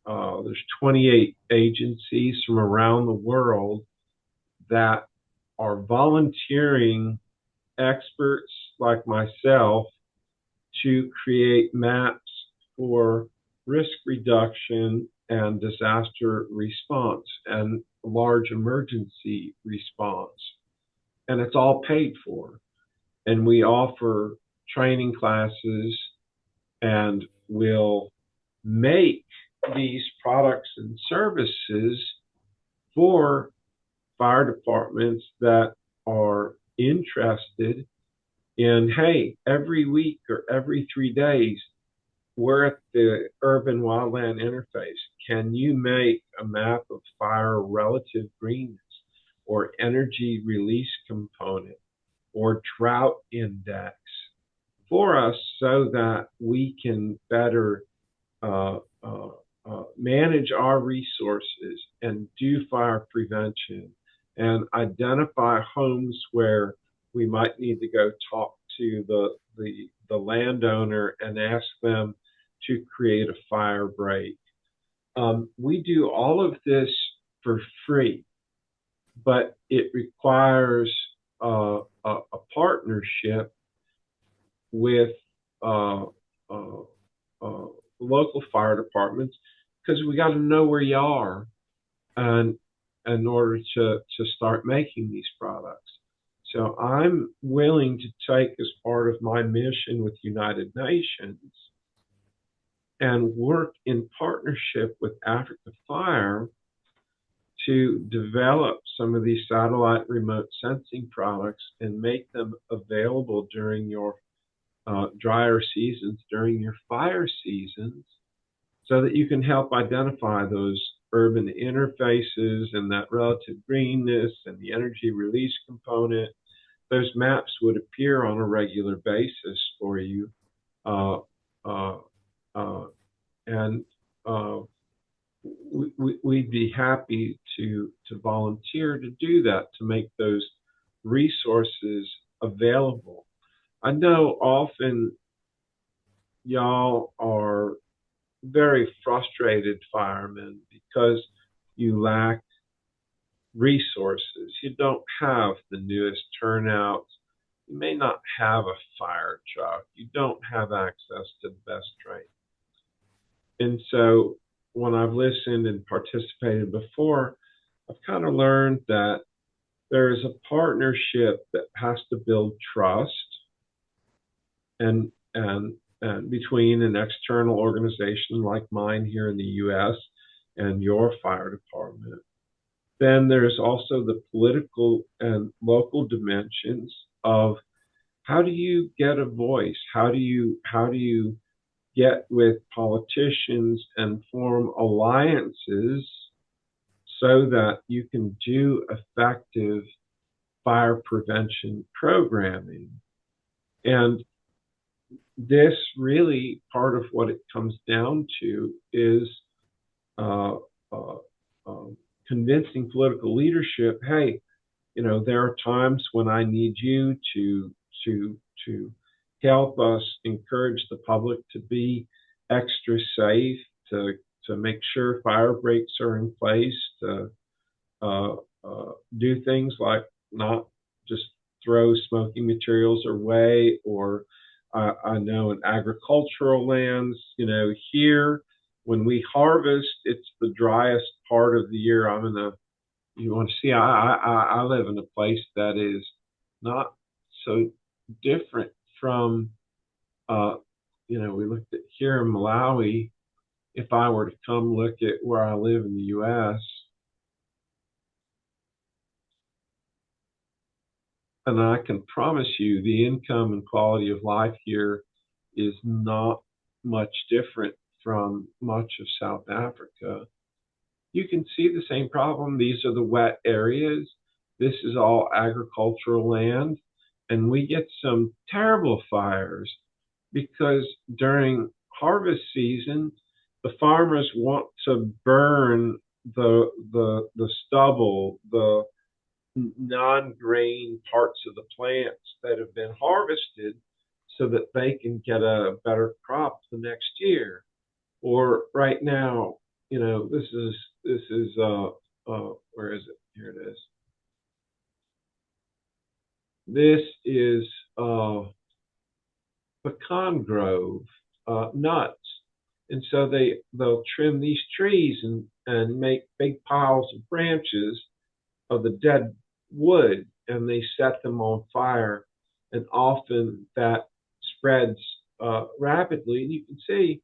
there's 28 agencies from around the world that are volunteering experts like myself to create maps for risk reduction and disaster response and large emergency response. And it's all paid for. And we offer training classes and we'll make these products and services for fire departments that are interested in, hey, every week or every 3 days, we're at the urban wildland interface. Can you make a map of fire relative greenness or energy release component or drought index for us so that we can better manage our resources and do fire prevention and identify homes where we might need to go talk to the landowner and ask them to create a fire break. We do all of this for free, but it requires a partnership with local fire departments because we got to know where you are and in order to start making these products. So I'm willing to take as part of my mission with United Nations and work in partnership with Africa Fire to develop some of these satellite remote sensing products and make them available during your drier seasons, during your fire seasons, so that you can help identify those urban interfaces and that relative greenness and the energy release component. Those maps would appear on a regular basis for you. And we'd be happy to volunteer to do that, to make those resources available. I know often y'all are very frustrated firemen because you lack resources. You don't have the newest turnouts. You may not have a fire truck. You don't have access to the best training. And so when I've listened and participated before, I've kind of learned that there is a partnership that has to build trust and between an external organization like mine here in the U.S. and your fire department. Then there's also the political and local dimensions of how do you get a voice? How do you get with politicians and form alliances so that you can do effective fire prevention programming? And this really, part of what it comes down to is convincing political leadership, hey, you know, there are times when I need you to help us encourage the public to be extra safe, to make sure fire breaks are in place, to do things like not just throw smoking materials away, or I know in agricultural lands, you know, here when we harvest, it's the driest part of the year. You want to see, I live in a place that is not so different from, you know, we looked at here in Malawi. If I were to come look at where I live in the U.S., and I can promise you the income and quality of life here is not much different from much of South Africa. You can see the same problem. These are the wet areas. This is all agricultural land. And we get some terrible fires because during harvest season, the farmers want to burn the stubble, the non-grain parts of the plants that have been harvested so that they can get a better crop the next year. Or right now, you know, this is where is it? Here it is. This is pecan grove, nuts. And so they'll trim these trees and make big piles of branches of the dead wood, and they set them on fire. And often that spreads rapidly. And you can see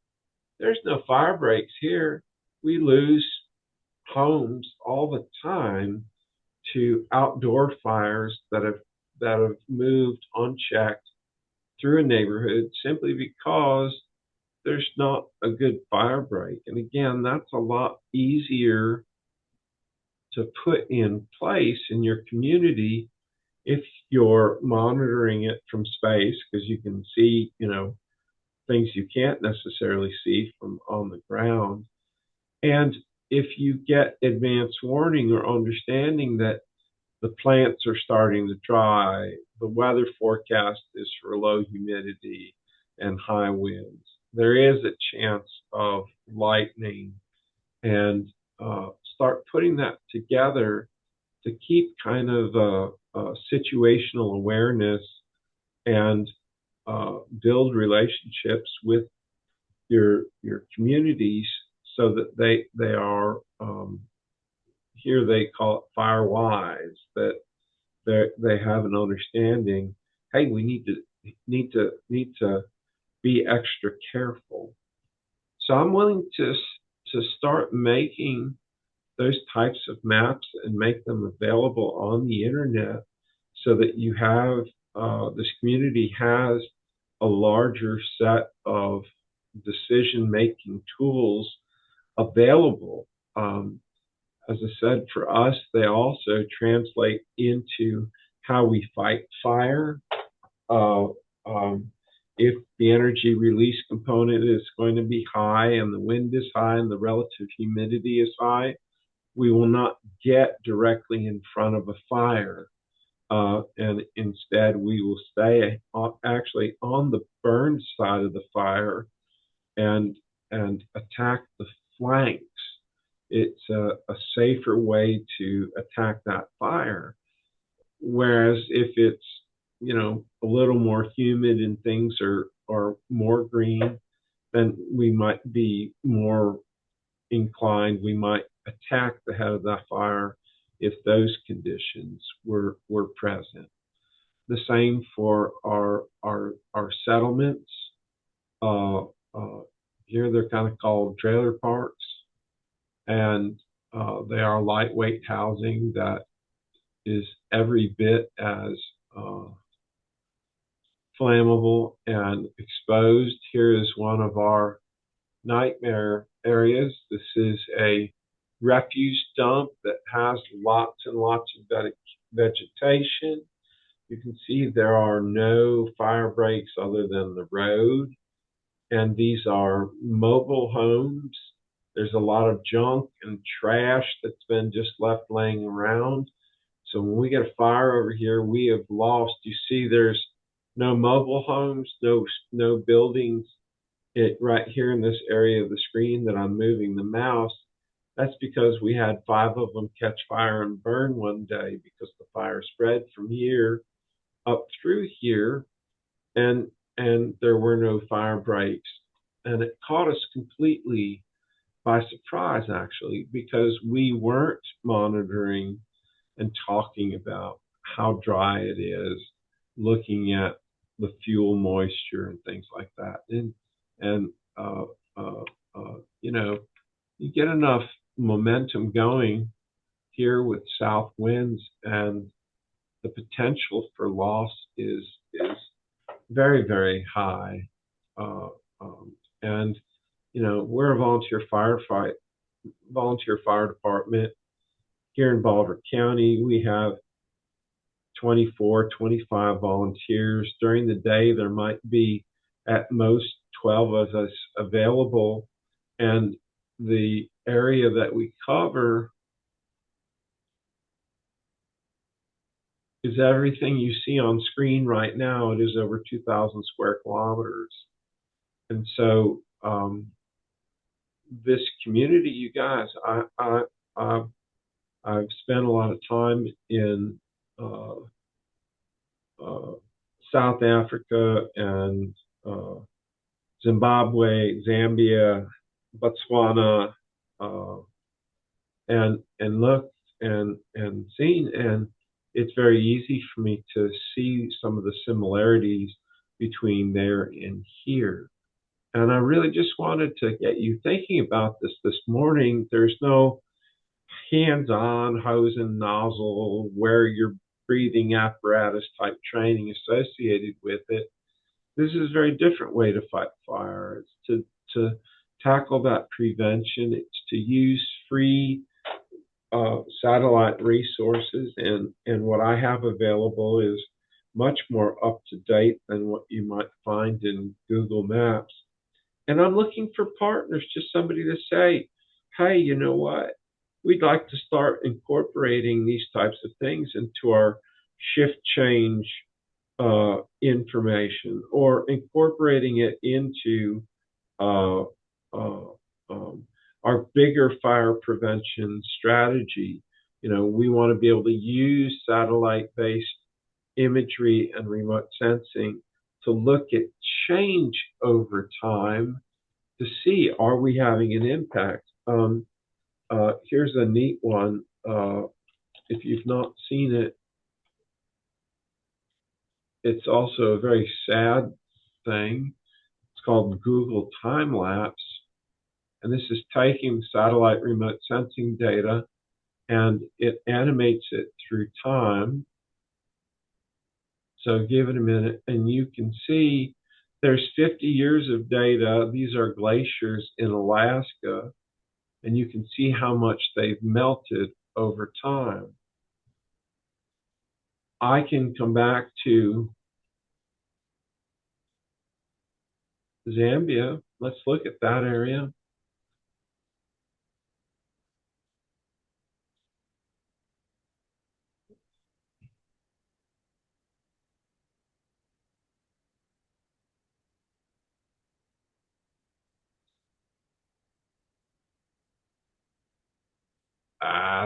there's no fire breaks here. We lose homes all the time to outdoor fires that have moved unchecked through a neighborhood simply because there's not a good fire break. And again, that's a lot easier to put in place in your community if you're monitoring it from space, because you can see, you know, things you can't necessarily see from on the ground. And if you get advance warning or understanding that the plants are starting to dry, the weather forecast is for low humidity and high winds, there is a chance of lightning, and start putting that together to keep kind of situational awareness and build relationships with your communities so that they are here they call it fire wise, that they have an understanding. Hey, we need to be extra careful. So I'm willing to start making those types of maps and make them available on the internet so that you have this community has a larger set of decision-making tools available. As I said, for us, they also translate into how we fight fire. Uh, um, if the energy release component is going to be high and the wind is high and the relative humidity is high, we will not get directly in front of a fire. And instead, we will stay actually on the burn side of the fire and attack the flanks. It's a safer way to attack that fire. Whereas if it's, a little more humid and things are more green, then we might be more inclined, we might attack the head of that fire if those conditions were present. The same for our settlements. Here they're kind of called trailer parks, and they are lightweight housing that is every bit as flammable and exposed. Here is one of our nightmare areas. This is a refuse dump that has lots and lots of vegetation. You can see there are no fire breaks other than the road. And these are mobile homes. There's a lot of junk and trash that's been just left laying around. So when we get a fire over here, we have lost. You see there's no mobile homes, no buildings. Right here in this area of the screen that I'm moving the mouse, that's because we had 5 of them catch fire and burn one day because the fire spread from here up through here, and there were no fire breaks. And it caught us completely by surprise, actually, because we weren't monitoring and talking about how dry it is, looking at the fuel moisture and things like that. And you get enough momentum going here with south winds, and the potential for loss is very, very high. And we're a volunteer fire department here in Bolivar County. We have 24, 25 volunteers. During the day, there might be at most 12 of us available, and the area that we cover is everything you see on screen right now. It is over 2,000 square kilometers. And so this community, you guys, I've spent a lot of time in South Africa and Zimbabwe, Zambia, Botswana, and looked and seen, and it's very easy for me to see some of the similarities between there and here. And I really just wanted to get you thinking about this morning. There's no hands-on hose and nozzle, wear your breathing apparatus type training associated with it. This is a very different way to fight fire. It's to tackle that prevention. It's to use free satellite resources, and what I have available is much more up to date than what you might find in Google Maps. And I'm looking for partners, just somebody to say, hey, you know what? We'd like to start incorporating these types of things into our shift change information, or incorporating it into our bigger fire prevention strategy. We want to be able to use satellite-based imagery and remote sensing to look at change over time to see, are we having an impact? Here's a neat one. If you've not seen it, it's also a very sad thing. It's called Google Time Lapse. And this is taking satellite remote sensing data and it animates it through time. So give it a minute and you can see there's 50 years of data. These are glaciers in Alaska, and you can see how much they've melted over time. I can come back to Zambia. Let's look at that area.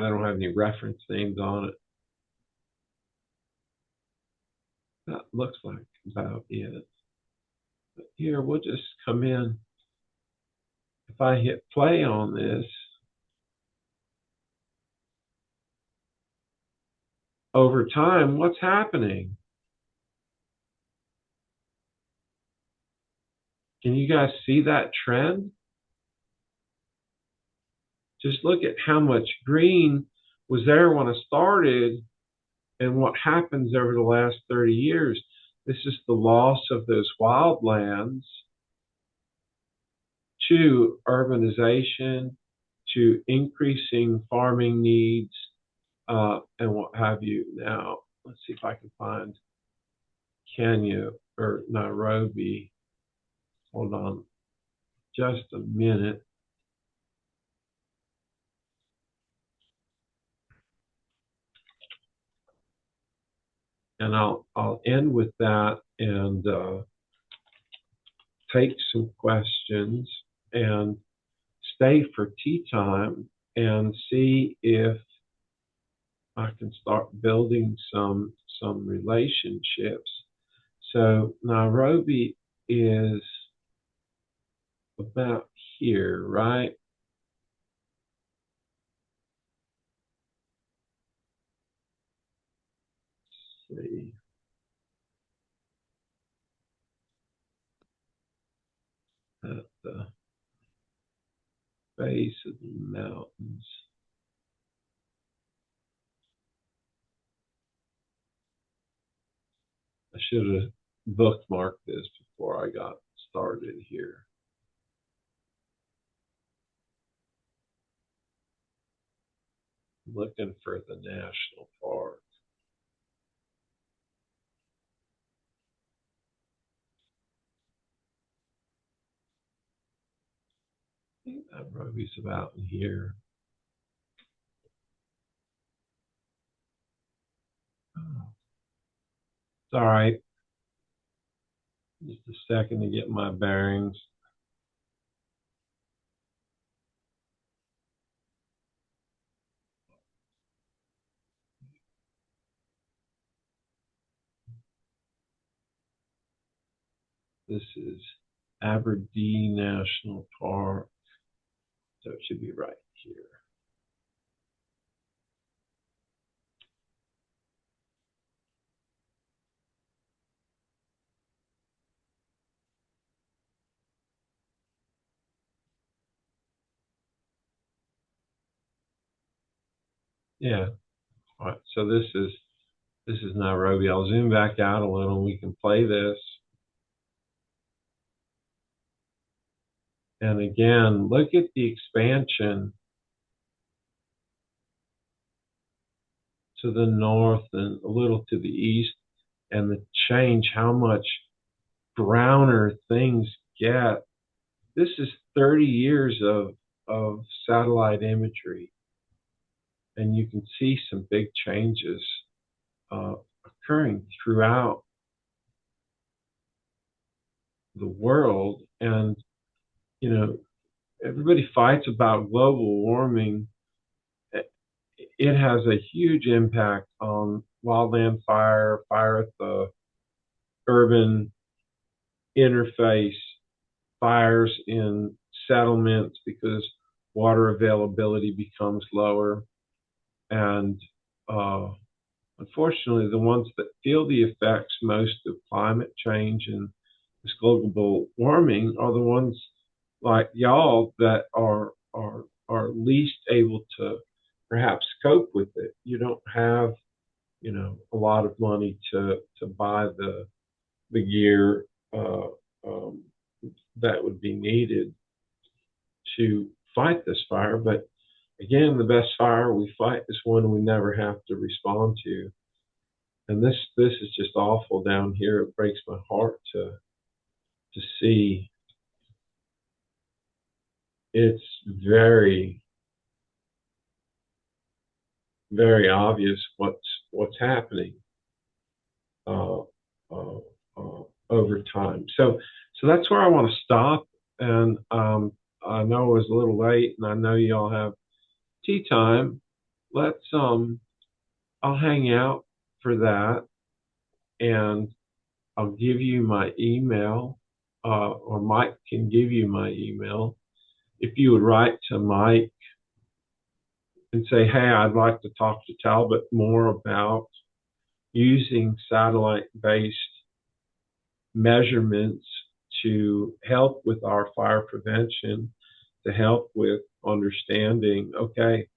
They don't have any reference names on it. That looks like about it. But here, we'll just come in. If I hit play on this, over time, what's happening? Can you guys see that trend? Just look at how much green was there when I started and what happens over the last 30 years. This is the loss of those wildlands to urbanization, to increasing farming needs, and what have you. Now, let's see if I can find Kenya or Nairobi. Hold on just a minute. And I'll end with that and take some questions and stay for tea time and see if I can start building some relationships. So Nairobi is about here, right? Let's see. At the base of the mountains. I should have bookmarked this before I got started here. Looking for the national park. I think Nairobi's about in here. Oh. It's all right. Just a second to get my bearings. This is Aberdeen National Park. So it should be right here. Yeah. All right. So this is Nairobi. I'll zoom back out a little and we can play this. And again, look at the expansion to the north and a little to the east and the change, how much browner things get. This is 30 years of satellite imagery. And you can see some big changes occurring throughout the world. And, you know, everybody fights about global warming. It has a huge impact on wildland fire, fire at the urban interface, fires in settlements because water availability becomes lower. And unfortunately, the ones that feel the effects most of climate change and this global warming are the ones like y'all that are least able to perhaps cope with it. You don't have, a lot of money to buy the gear uh, um, that would be needed to fight this fire. But again, the best fire we fight is one we never have to respond to. And this is just awful down here. It breaks my heart to see. It's very, very obvious what's happening uh, uh, over time. So that's where I want to stop. And I know it was a little late, and I know you all have tea time. Let's I'll hang out for that, and I'll give you my email, or Mike can give you my email. If you would write to Mike and say, hey, I'd like to talk to Talbot more about using satellite-based measurements to help with our fire prevention, to help with understanding, okay,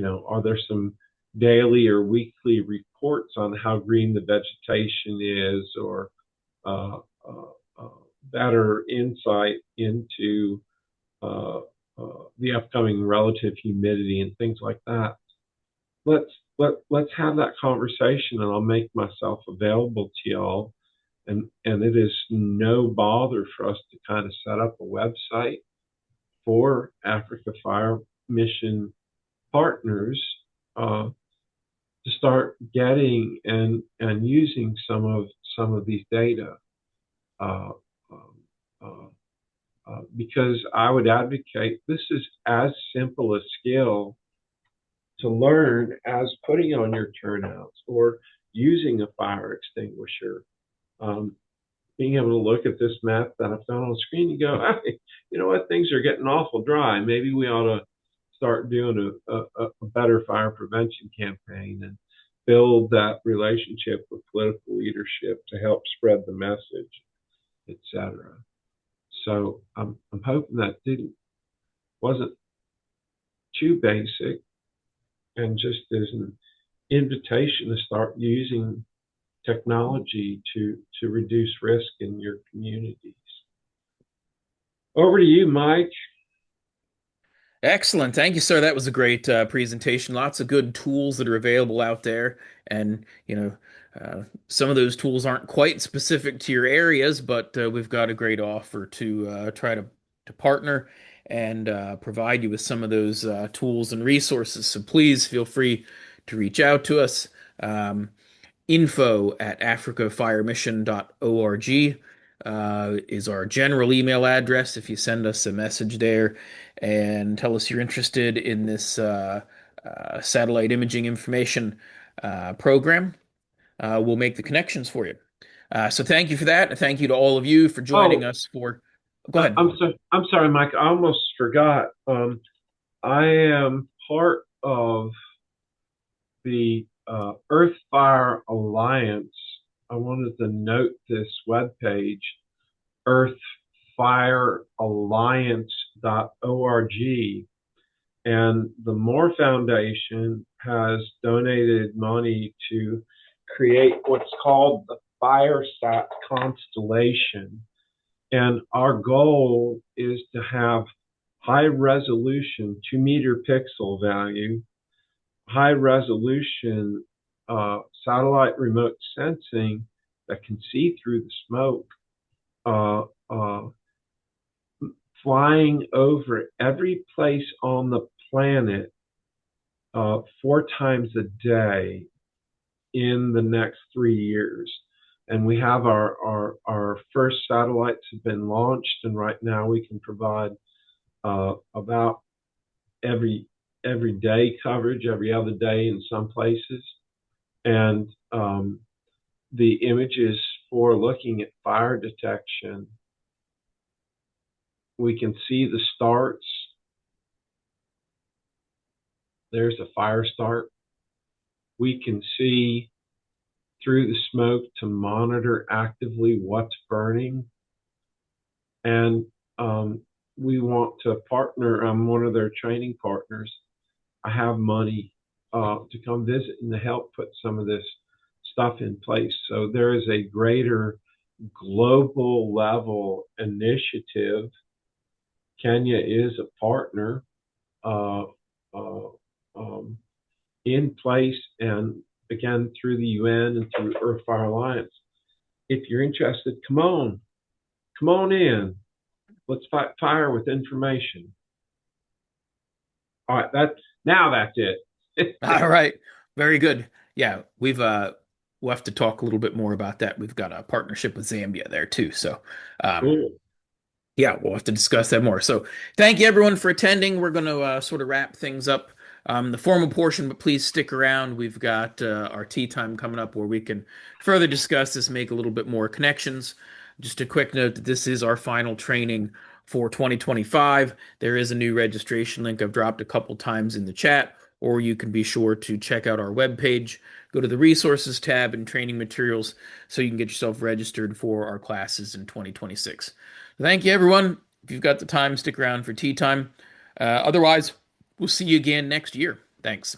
are there some daily or weekly reports on how green the vegetation is, or uh, uh, uh, better insight into uh, the upcoming relative humidity and things like that. Let's have that conversation, and I'll make myself available to y'all. And it is no bother for us to kind of set up a website for Africa Fire Mission partners to start getting and using some of these data, uh, um, because I would advocate this is as simple a skill to learn as putting on your turnouts or using a fire extinguisher. Being able to look at this map that I found on the screen and go, hey, you know what, things are getting awful dry. Maybe we ought to start doing a better fire prevention campaign and build that relationship with political leadership to help spread the message, etc. So I'm hoping that wasn't too basic, and just as an invitation to start using technology to reduce risk in your communities. Over to you, Mike. Excellent. Thank you, sir. That was a great presentation. Lots of good tools that are available out there. And, some of those tools aren't quite specific to your areas, but we've got a great offer to try to partner and provide you with some of those tools and resources. So please feel free to reach out to us. info@africafiremission.org is our general email address. If you send us a message there and tell us you're interested in this satellite imaging information program, we'll make the connections for you. So thank you for that. And thank you to all of you for joining Oh, us for. Go ahead. I'm sorry, Mike. I almost forgot. I am part of the Earth Fire Alliance. I wanted to note this webpage, earthfirealliance.org. And the Moore Foundation has donated money to create what's called the FireSat constellation. And our goal is to have high resolution, 2-meter pixel value, high resolution satellite remote sensing that can see through the smoke, flying over every place on the planet 4 times a day in the next 3 years. And we have our first satellites have been launched, and right now we can provide about every day coverage, every other day in some places. And the images for looking at fire detection, we can see the starts. There's a fire start. We can see through the smoke to monitor actively what's burning. And we want to partner. I'm one of their training partners. I have money to come visit and to help put some of this stuff in place. So there is a greater global level initiative. Kenya is a partner uh, uh, um, in place, and again through the UN and through Earth Fire Alliance. If you're interested, come on in. Let's fight fire with information. All right, that's it. All right. Very good. Yeah, we'll have to talk a little bit more about that. We've got a partnership with Zambia there too. So, um, Cool. yeah, we'll have to discuss that more. So, thank you everyone for attending. We're going to sort of wrap things up. The formal portion, but please stick around. We've got our tea time coming up where we can further discuss this, make a little bit more connections. Just a quick note that this is our final training for 2025. There is a new registration link I've dropped a couple times in the chat, or you can be sure to check out our webpage. Go to the resources tab and training materials so you can get yourself registered for our classes in 2026. Thank you, everyone. If you've got the time, stick around for tea time. Otherwise, we'll see you again next year. Thanks.